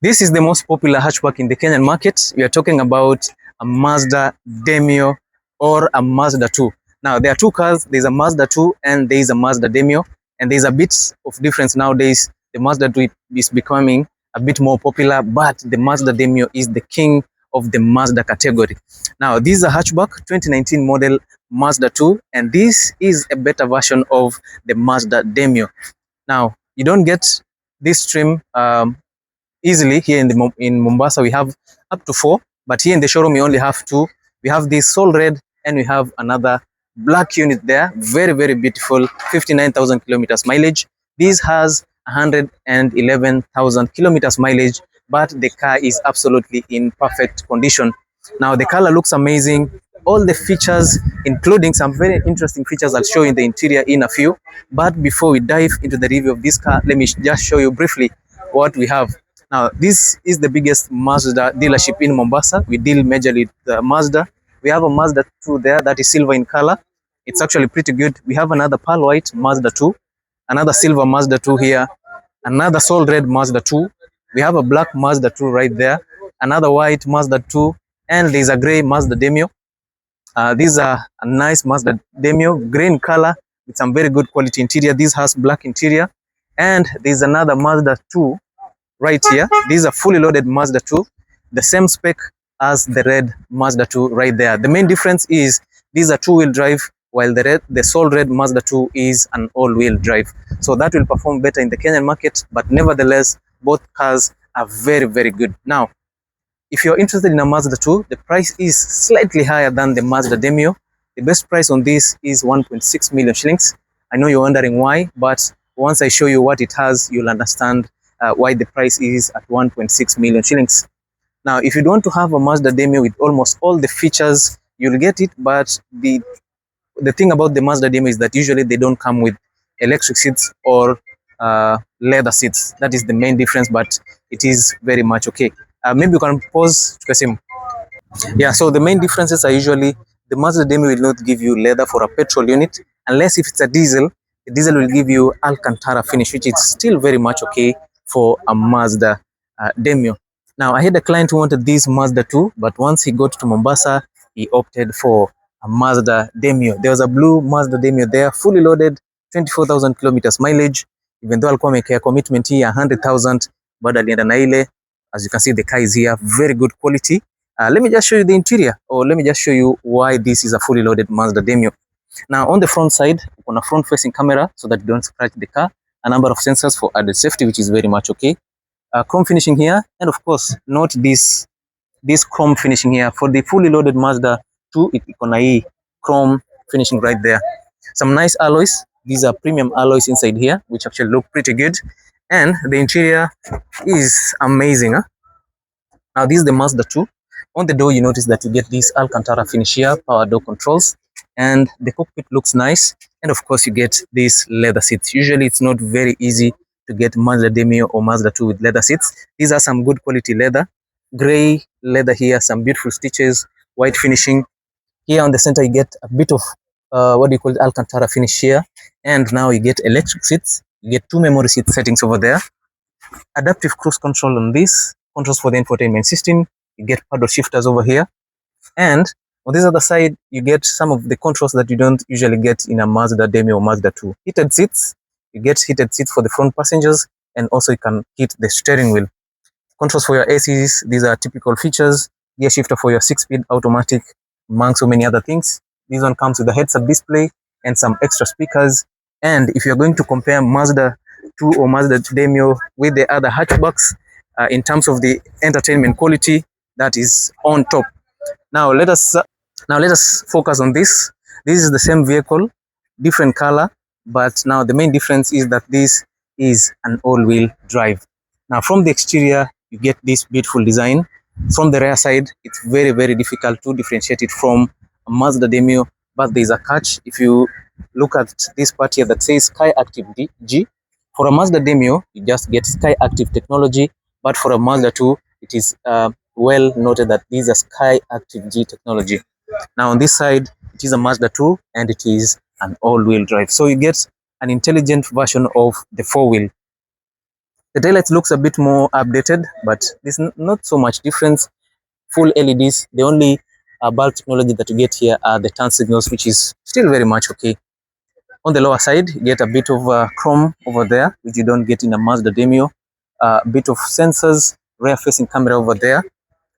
This is the most popular hatchback in the Kenyan market. We are talking about a Mazda Demio or a Mazda 2. Now, there are two cars. There's a Mazda 2 and there's a Mazda Demio. And there's a bit of difference nowadays. The Mazda 2 is becoming a bit more popular, but the Mazda Demio is the king of the Mazda category. Now, this is a hatchback, 2019 model Mazda 2, and this is a better version of the Mazda Demio. Now, you don't get this trim easily here in Mombasa. We have up to 4, but here in the showroom we only have 2. We have this Soul Red and we have another black unit there. Very, very beautiful. 59,000 kilometers mileage. This has 111,000 kilometers mileage, but the car is absolutely in perfect condition. Now the color looks amazing. All the features, including some very interesting features, I'll show you in the interior in a few. But before we dive into the review of this car, let me just show you briefly what we have. Now, this is the biggest Mazda dealership in Mombasa. We deal majorly with Mazda. We have a Mazda 2 there that is silver in color. It's actually pretty good. We have another pearl white Mazda 2, another silver Mazda 2 here, another soul red Mazda 2. We have a black Mazda 2 right there, another white Mazda 2, and there's a gray Mazda Demio. These are a nice Mazda Demio, gray in color with some very good quality interior. This has black interior, and there's another Mazda 2 right here. These are fully loaded Mazda 2, the same spec as the red Mazda 2 right there. The main difference is these are two-wheel drive, while the Soul Red Mazda 2 is an all-wheel drive. So that will perform better in the Kenyan market, but nevertheless, both cars are very, very good. Now, if you're interested in a Mazda 2, the price is slightly higher than the Mazda Demio. The best price on this is 1.6 million shillings. I know you're wondering why, but once I show you what it has, you'll understand why the price is at 1.6 million shillings. Now, if you don't want to have a Mazda Demio with almost all the features, you'll get it. But the thing about the Mazda Demio is that usually they don't come with electric seats or leather seats. That is the main difference, but it is very much okay. Maybe you can pause, Kasim. Yeah, so the main differences are usually the Mazda Demio will not give you leather for a petrol unit, unless if it's a diesel. The diesel will give you Alcantara finish, which is still very much okay for a Mazda Demio. Now, I had a client who wanted this Mazda 2, but once he got to Mombasa, he opted for a Mazda Demio. There was a blue Mazda Demio there, fully loaded, 24,000 kilometers mileage. Even though alikuwa amekea commitment here 100,000, but alienda na ile. As you can see, the car is here, very good quality. Let me just show you the interior, or let me just show you why this is a fully loaded Mazda Demio. Now, on the front side, on a front-facing camera, so that you don't scratch the car, a number of sensors for added safety, which is very much okay. Chrome finishing here, and of course, note this chrome finishing here. For the fully loaded Mazda 2, it's on a chrome finishing right there. Some nice alloys. These are premium alloys inside here, which actually look pretty good. And the interior is amazing. Huh? Now, this is the Mazda 2. On the door, you notice that you get this Alcantara finish here, power door controls, and the cockpit looks nice. And of course, you get these leather seats. Usually, it's not very easy to get Mazda Demio or Mazda 2 with leather seats. These are some good quality leather. Gray leather here, some beautiful stitches, white finishing. Here on the center, you get a bit of what do you call it, Alcantara finish here. And now you get electric seats. You get 2 memory seat settings over there. Adaptive cruise control on this. Controls for the infotainment system. You get paddle shifters over here. And on this other side, you get some of the controls that you don't usually get in a Mazda Demio or Mazda 2. Heated seats. You get heated seats for the front passengers, and also you can heat the steering wheel. Controls for your ACs, these are typical features. Gear shifter for your 6-speed automatic, among so many other things. This one comes with a heads-up display and some extra speakers. And if you're going to compare Mazda 2 or Mazda Demio with the other hatchbacks, in terms of the entertainment quality, that is on top. Now let us focus on this. This is the same vehicle, different color, but now the main difference is that this is an all-wheel drive. Now from the exterior, you get this beautiful design. From the rear side, it's very, very difficult to differentiate it from a Mazda Demio, but there's a catch. If you look at this part here that says Sky Active G, for a Mazda Demio, you just get Sky Active technology, but for a Mazda 2, it is well noted that this is a Sky Active G technology. Now on this side, it is a Mazda 2 and it is an all-wheel drive. So you get an intelligent version of the 4-wheel. The taillights looks a bit more updated, but there's not so much difference. Full LEDs. The only bulb technology that you get here are the turn signals, which is still very much okay. On the lower side, you get a bit of chrome over there, which you don't get in a Mazda Demio. A bit of sensors, rear-facing camera over there.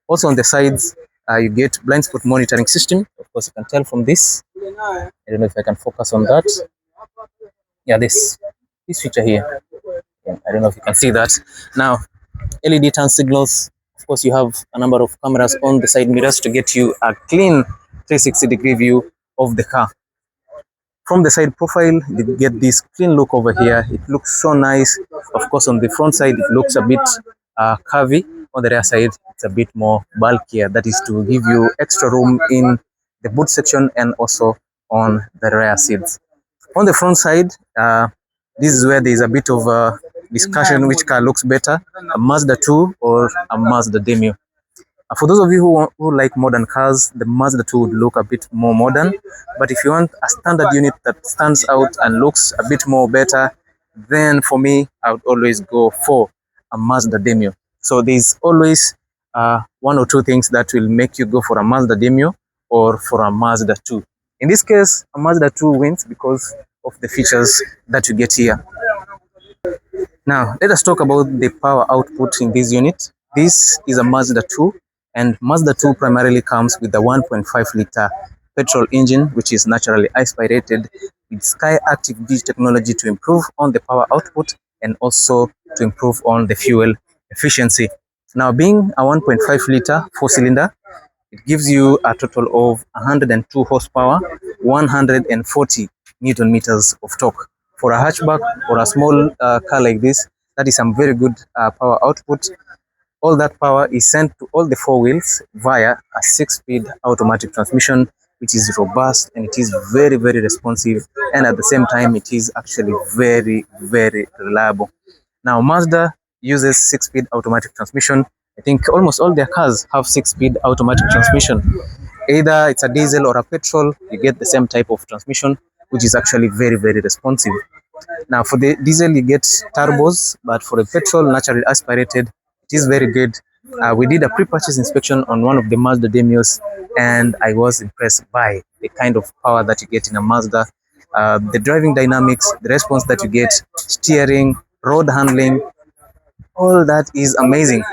Also on the sides, you get blind spot monitoring system. Of course, you can tell from this. I don't know if I can focus on that. Yeah, this feature here. Yeah, I don't know if you can see that. Now, LED turn signals. Of course, you have a number of cameras on the side mirrors to get you a clean 360-degree view of the car. From the side profile, you get this clean look over here. It looks so nice. Of course, on the front side, it looks a bit curvy. On the rear side, it's a bit more bulkier. That is to give you extra room in the boot section and also on the rear seats. On the front side, this is where there is a bit of a discussion which car looks better, a Mazda 2 or a Mazda Demio. For those of you who like modern cars, the Mazda 2 would look a bit more modern. But if you want a standard unit that stands out and looks a bit more better, then for me, I would always go for a Mazda Demio. So there's always one or two things that will make you go for a Mazda Demio or for a Mazda 2. In this case, a Mazda 2 wins because of the features that you get here. Now, let us talk about the power output in this unit. This is a Mazda 2, and Mazda 2 primarily comes with a 1.5-liter petrol engine, which is naturally aspirated with Sky Active G technology to improve on the power output and also to improve on the fuel efficiency. Now, being a 1.5-liter four-cylinder, it gives you a total of 102 horsepower, 140 Newton meters of torque. For a hatchback or a small car like this, that is some very good power output. All that power is sent to all the four wheels via a 6-speed automatic transmission, which is robust and it is very, very responsive. And at the same time, it is actually very, very reliable. Now, Mazda uses 6-speed automatic transmission. I think almost all their cars have 6-speed automatic transmission. Either it's a diesel or a petrol, you get the same type of transmission, which is actually very, very responsive. Now, for the diesel, you get turbos, but for the petrol, naturally aspirated, it is very good. We did a pre-purchase inspection on one of the Mazda Demios, and I was impressed by the kind of power that you get in a Mazda. The driving dynamics, the response that you get, steering, road handling, all that is amazing.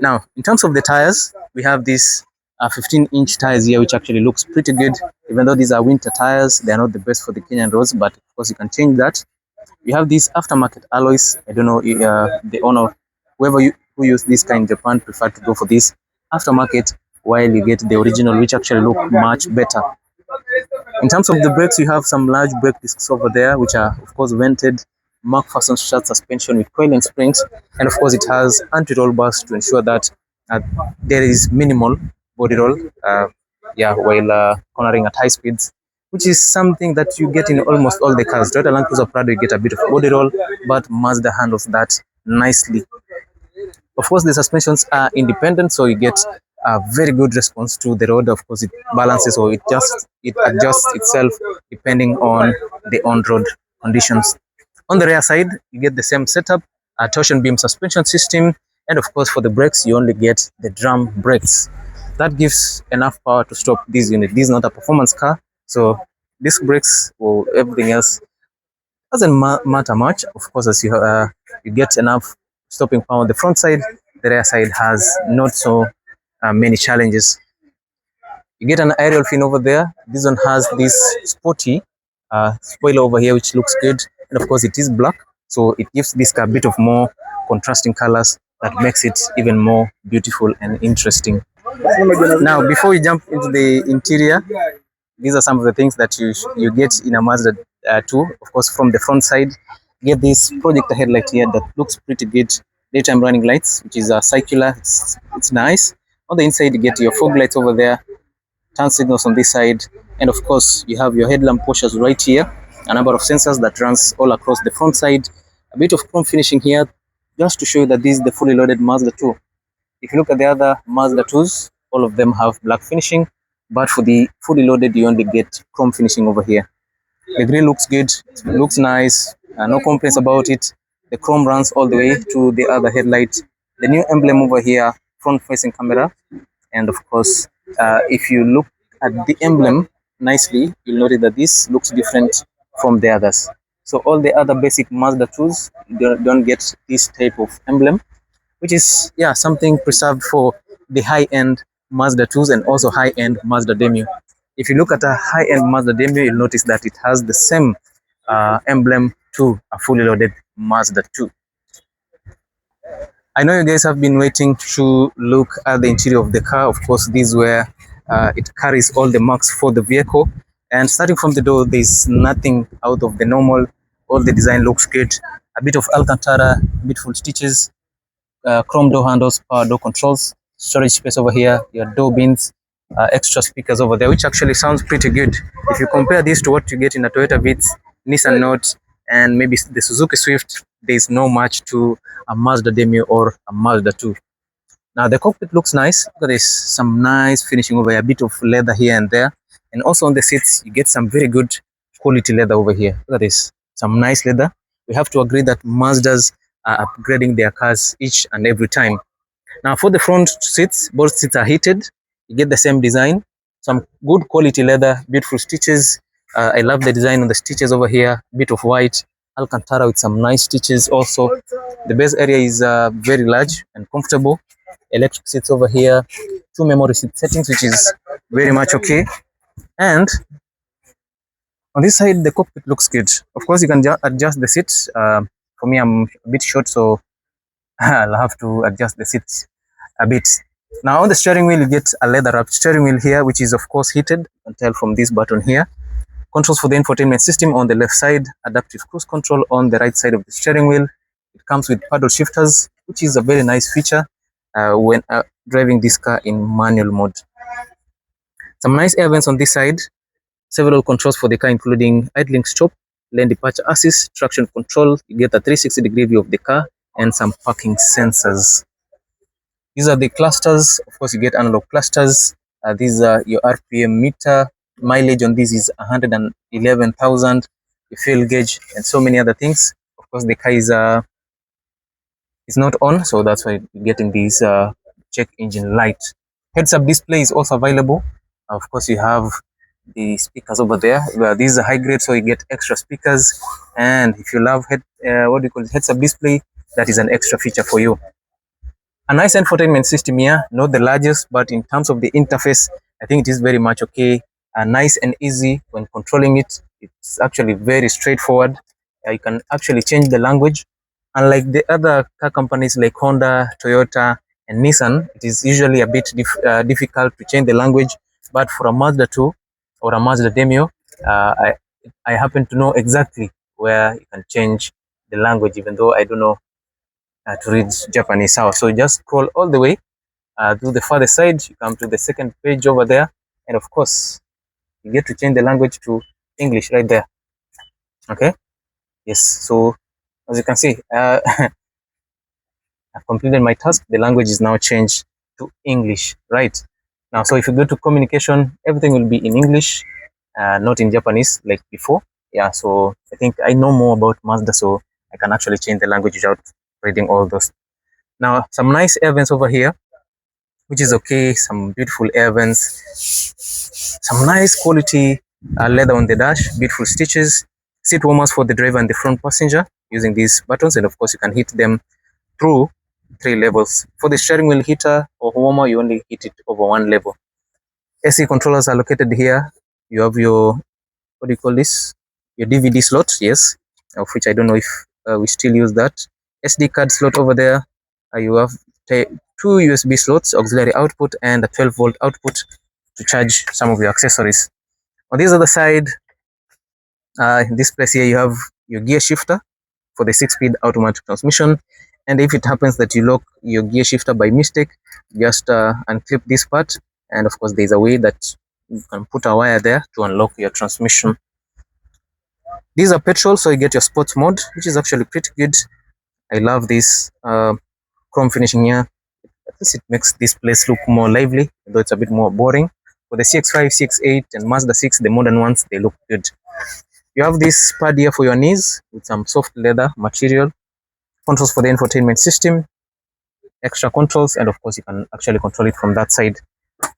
Now, in terms of the tires, we have these 15-inch tires here, which actually looks pretty good. Even though these are winter tires, they are not the best for the Kenyan roads, but of course you can change that. We have these aftermarket alloys. I don't know the owner, who use this car in Japan prefer to go for this aftermarket, while you get the original, which actually look much better. In terms of the brakes, you have some large brake discs over there, which are of course vented, McPherson strut suspension with coiling springs, and of course it has anti-roll bars to ensure that there is minimal body roll, while cornering at high speeds, which is something that you get in almost all the cars. Toyota Land Cruiser Prado, you get a bit of body roll, but Mazda handles that nicely. Of course, the suspensions are independent, so you get a very good response to the road. Of course, it balances or it adjusts itself depending on the on-road conditions. On the rear side, you get the same setup, a torsion beam suspension system, and of course, for the brakes, you only get the drum brakes. That gives enough power to stop this unit. This is not a performance car, so disc brakes or everything else doesn't matter much. Of course, as you get enough stopping power on the front side, the rear side has not so many challenges. You get an aerial fin over there. This one has this sporty spoiler over here, which looks good, and of course it is black, so it gives this car a bit of more contrasting colors that makes it even more beautiful and interesting. Now, before we jump into the interior, these are some of the things that you get in a Mazda 2. Of course, from the front side, you get this projector headlight here that looks pretty good. Daytime running lights, which is circular. It's nice. On the inside, you get your fog lights over there, turn signals on this side, and of course, you have your headlamp washers right here. A number of sensors that runs all across the front side. A bit of chrome finishing here, just to show you that this is the fully loaded Mazda 2. If you look at the other Mazda 2s, all of them have black finishing, but for the fully loaded, you only get chrome finishing over here. The grille looks good, it looks nice, no complaints about it. The chrome runs all the way to the other headlight. The new emblem over here, front facing camera. And of course, if you look at the emblem nicely, you'll notice that this looks different from the others. So all the other basic Mazda 2s don't get this type of emblem, which is, yeah, something preserved for the high-end Mazda 2s and also high-end Mazda Demio. If you look at a high-end Mazda Demio, you'll notice that it has the same emblem to a fully loaded Mazda 2. I know you guys have been waiting to look at the interior of the car. Of course, this is where it carries all the marks for the vehicle. And starting from the door, there's nothing out of the normal. All the design looks good. A bit of Alcantara, beautiful stitches, chrome door handles, power door controls, storage space over here, your door bins, extra speakers over there, which actually sounds pretty good. If you compare this to what you get in a Toyota Vitz, Nissan Note, and maybe the Suzuki Swift, there's no match to a Mazda Demio or a Mazda 2. Now the cockpit looks nice. Look at this, some nice finishing over here, a bit of leather here and there. And also on the seats, you get some very good quality leather over here. Look at this, some nice leather. We have to agree that Mazdas are upgrading their cars each and every time. Now for the front seats, both seats are heated. You get the same design, some good quality leather, beautiful stitches. I love the design on the stitches over here, bit of white, Alcantara with some nice stitches also. The base area is very large and comfortable. Electric seats over here, two memory seat settings, which is very much okay. And on this side, the cockpit looks good. Of course, you can adjust the seats. For me, I'm a bit short, so I'll have to adjust the seats a bit. Now on the steering wheel, you get a leather wrapped steering wheel here, which is of course heated. You can tell from this button here. Controls for the infotainment system on the left side, adaptive cruise control on the right side of the steering wheel. It comes with paddle shifters, which is a very nice feature when driving this car in manual mode. Some nice air vents on this side. Several controls for the car, including idling stop, lane departure assist, traction control. You get a 360-degree view of the car and some parking sensors. These are the clusters. Of course, you get analog clusters. These are your RPM meter. Mileage on this is 111,000. The fuel gauge and so many other things. Of course, the car is not on, so that's why you're getting this check engine light. Heads-up display is also available. Of course, you have the speakers over there. These are high grade, so you get extra speakers. And if you love heads-up display, that is an extra feature for you. A nice infotainment system here, not the largest, but in terms of the interface, I think it is very much okay. Nice and easy when controlling it. It's actually very straightforward. You can actually change the language. Unlike the other car companies like Honda, Toyota, and Nissan, it is usually a bit difficult to change the language. But for a Mazda 2 or a Mazda Demio, I happen to know exactly where you can change the language, even though I don't know to read Japanese house. So you just scroll all the way to the further side. You come to the second page over there, and of course, you get to change the language to English right there. Okay. Yes. So as you can see, I've completed my task. The language is now changed to English. Right now, so if you go to communication, everything will be in English, not in Japanese like before. Yeah. So I think I know more about Mazda, so I can actually change the language without reading all those. Now, some nice air vents over here, which is okay. Some beautiful air vents, some nice quality leather on the dash, beautiful stitches, seat warmers for the driver and the front passenger using these buttons, and of course you can hit them through 3 levels. For the steering wheel heater or warmer, you only hit it over 1 level. AC controllers are located here. You have your, what do you call this? Your DVD slot, yes, of which I don't know if we still use that. SD card slot over there. You have 2 USB slots, auxiliary output, and a 12-volt output to charge some of your accessories. On this other side, in this place here, you have your gear shifter for the 6-speed automatic transmission. And if it happens that you lock your gear shifter by mistake, just unclip this part. And of course, there's a way that you can put a wire there to unlock your transmission. These are petrol, so you get your sports mode, which is actually pretty good. I love this chrome finishing here. At least it makes this place look more lively, though it's a bit more boring. For the CX-5, CX-8, and Mazda 6, the modern ones, they look good. You have this pad here for your knees with some soft leather material. controls for the infotainment system, extra controls, and of course you can actually control it from that side.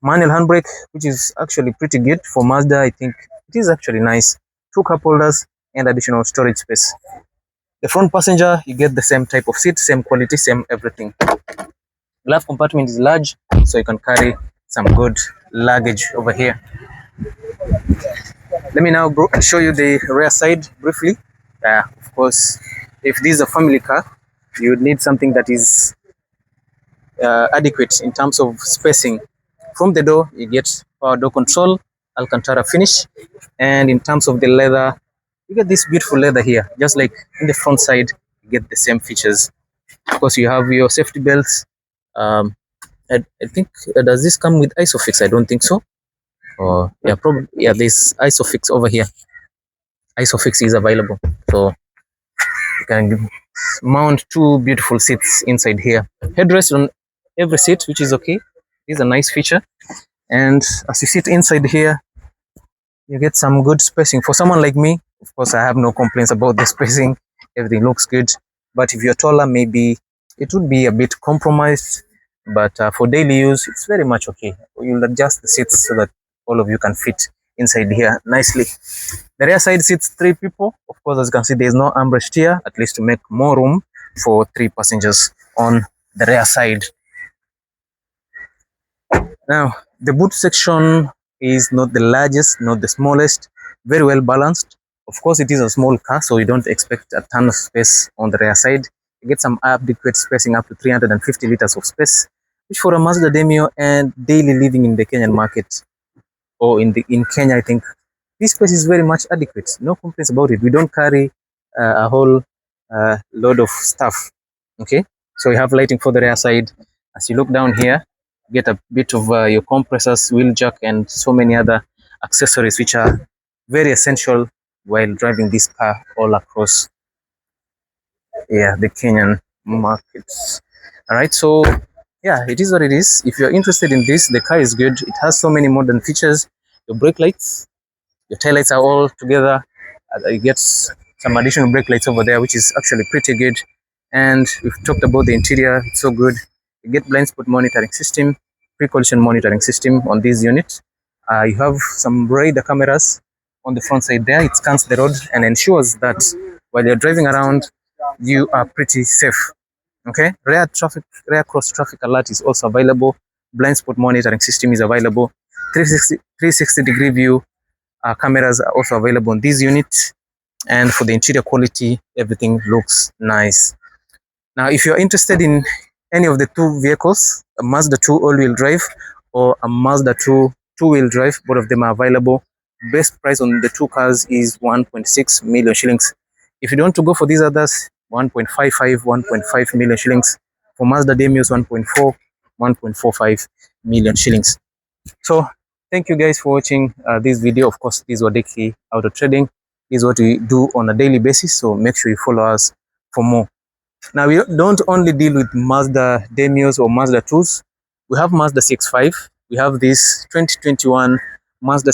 Manual handbrake, which is actually pretty good for Mazda. I think it is actually nice. Two cup holders and additional storage space. The front passenger, you get the same type of seat, same quality, same everything. Glove compartment is large, so you can carry some good luggage over here. Let me now show you the rear side briefly. Of course, if this is a family car, you would need something that is adequate in terms of spacing. From the door, you get power door control, Alcantara finish, and in terms of the leather, you get this beautiful leather here, just like in the front side, you get the same features. Of course, you have your safety belts. Um, I think does this come with Isofix? I don't think so. Or yeah, probably yeah. There's Isofix over here. Isofix is available, so you can mount two beautiful seats inside here. Headrest on every seat, which is okay. This is a nice feature. And as you sit inside here, you get some good spacing. For someone like me, of course, I have no complaints about the spacing. Everything looks good. But if you're taller, maybe it would be a bit compromised. But for daily use, it's very much okay. You'll adjust the seats so that all of you can fit inside here nicely. The rear side seats three people. Of course, as you can see, there's no armrest here, at least to make more room for three passengers on the rear side. Now, the boot section is not the largest, not the smallest, very well balanced. Of course, it is a small car, so you don't expect a ton of space on the rear side. You get some adequate spacing up to 350 liters of space, which for a Mazda Demio and daily living in the Kenyan market, or in Kenya, I think this space is very much adequate. No complaints about it. We don't carry a whole load of stuff. Okay, so you have lighting for the rear side. As you look down here, you get a bit of your compressors, wheel jack, and so many other accessories which are very essential while driving this car all across the Kenyan markets. All right, so yeah, it is what it is. If you're interested in this, the car is good. It has so many modern features. Your brake lights, your tail lights are all together. You get some additional brake lights over there, which is actually pretty good. And we've talked about the interior, it's so good. You get blind spot monitoring system, pre-collision monitoring system on this unit. You have some radar cameras on the front side there. It scans the road and ensures that while you're driving around, you are pretty safe. Okay, rear cross traffic alert is also available. Blind spot monitoring system is available. 360 degree view cameras are also available on this unit. And for the interior quality, everything looks nice. Now, if you're interested in any of the two vehicles, a Mazda 2 all-wheel drive or a Mazda 2 two-wheel drive, both of them are available. Best price on the two cars is 1.6 million shillings. If you don't want to go for these others, 1.55, 1.5 million shillings. For Mazda Demios, 1.4, 1.45 million shillings. So, thank you guys for watching this video. Of course, this is Wadeki Auto Trading. This is what we do on a daily basis. So, make sure you follow us for more. Now, we don't only deal with Mazda Demios or Mazda 2s. We have Mazda 6.5. We have this 2021 Mazda